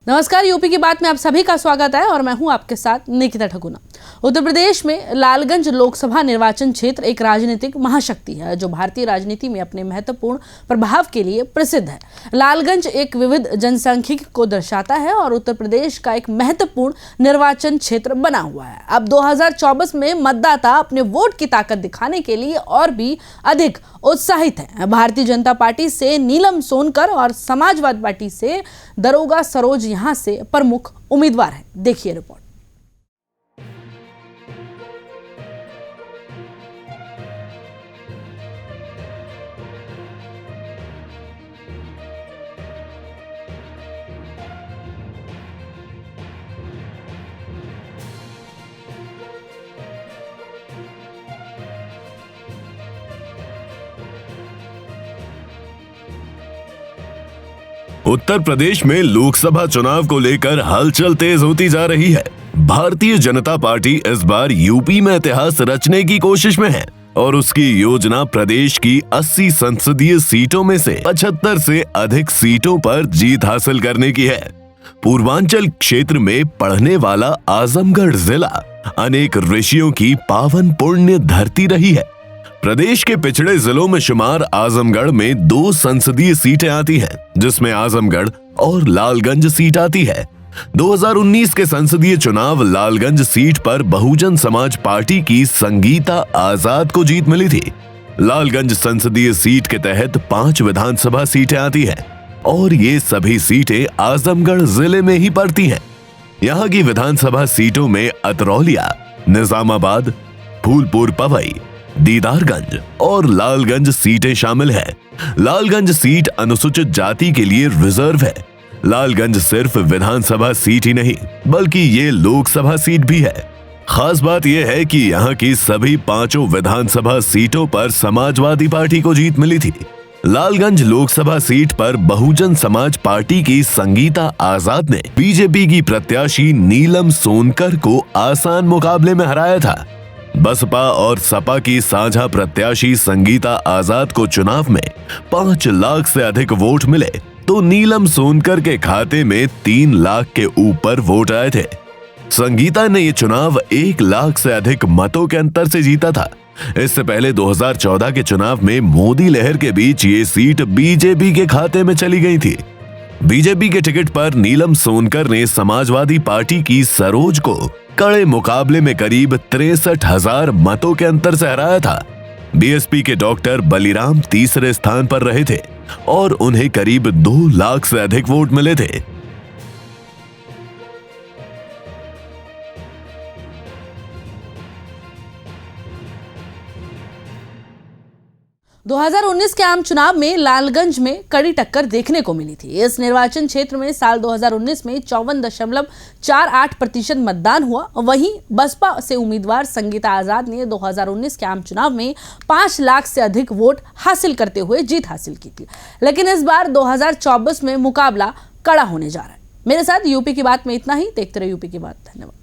नमस्कार, यूपी की बात में आप सभी का स्वागत है और मैं हूं आपके साथ निकिता ठकुना। उत्तर प्रदेश में लालगंज लोकसभा निर्वाचन क्षेत्र एक राजनीतिक महाशक्ति है जो भारतीय राजनीति में अपने महत्वपूर्ण प्रभाव के लिए प्रसिद्ध है। लालगंज एक विविध जनसांख्यिकी को दर्शाता है और उत्तर प्रदेश का एक महत्वपूर्ण निर्वाचन क्षेत्र बना हुआ है। अब 2024 में मतदाता अपने वोट की ताकत दिखाने के लिए और भी अधिक उत्साहित हैं। भारतीय जनता पार्टी से नीलम सोनकर और समाजवादी पार्टी से दरोगा सरोज यहां से प्रमुख उम्मीदवार हैं। देखिए रिपोर्ट। उत्तर प्रदेश में लोकसभा चुनाव को लेकर हलचल तेज होती जा रही है। भारतीय जनता पार्टी इस बार यूपी में इतिहास रचने की कोशिश में है और उसकी योजना प्रदेश की 80 संसदीय सीटों में से 75 से अधिक सीटों पर जीत हासिल करने की है। पूर्वांचल क्षेत्र में पड़ने वाला आजमगढ़ जिला अनेक ऋषियों की पावन पुण्य धरती रही है। प्रदेश के पिछड़े जिलों में शुमार आजमगढ़ में 2 संसदीय सीटें आती हैं, जिसमें आजमगढ़ और लालगंज सीट आती है। 2019 के संसदीय चुनाव लालगंज सीट पर बहुजन समाज पार्टी की संगीता आजाद को जीत मिली थी। लालगंज संसदीय सीट के तहत 5 विधानसभा सीटें आती हैं और ये सभी सीटें आजमगढ़ जिले में ही पड़ती हैं। यहाँ की विधानसभा सीटों में अतरौलिया, निजामाबाद, फूलपुर पवई, दीदारगंज और लालगंज सीटें शामिल हैं। लालगंज सीट अनुसूचित जाति के लिए रिजर्व है। लालगंज सिर्फ विधानसभा सीट ही नहीं बल्कि ये लोकसभा सीट भी है। खास बात यह है कि यहाँ की सभी 5 विधानसभा सीटों पर समाजवादी पार्टी को जीत मिली थी। लालगंज लोकसभा सीट पर बहुजन समाज पार्टी की संगीता आजाद ने बीजेपी की प्रत्याशी नीलम सोनकर को आसान मुकाबले में हराया था। बसपा और सपा की साझा प्रत्याशी संगीता आजाद को चुनाव में 5 लाख से अधिक वोट मिले तो नीलम सोनकर के खाते में 3 लाख के ऊपर वोट आए थे। संगीता ने ये चुनाव 1 लाख से अधिक मतों के अंतर से जीता था। इससे पहले 2014 के चुनाव में मोदी लहर के बीच ये सीट बीजेपी के खाते में चली गई थी। बीजेपी के टिकट पर नीलम सोनकर ने समाजवादी पार्टी की सरोज को कड़े मुकाबले में करीब 63,000 मतों के अंतर से हराया था। बीएसपी के डॉक्टर बलिराम तीसरे स्थान पर रहे थे और उन्हें करीब 2 लाख से अधिक वोट मिले थे। 2019 के आम चुनाव में लालगंज में कड़ी टक्कर देखने को मिली थी। इस निर्वाचन क्षेत्र में साल 2019 में 54.48% मतदान हुआ। वहीं बसपा से उम्मीदवार संगीता आजाद ने 2019 के आम चुनाव में 5 लाख से अधिक वोट हासिल करते हुए जीत हासिल की थी। लेकिन इस बार 2024 में मुकाबला कड़ा होने जा रहा है। मेरे साथ यूपी की बात में इतना ही। देखते रहे यूपी की बात। धन्यवाद।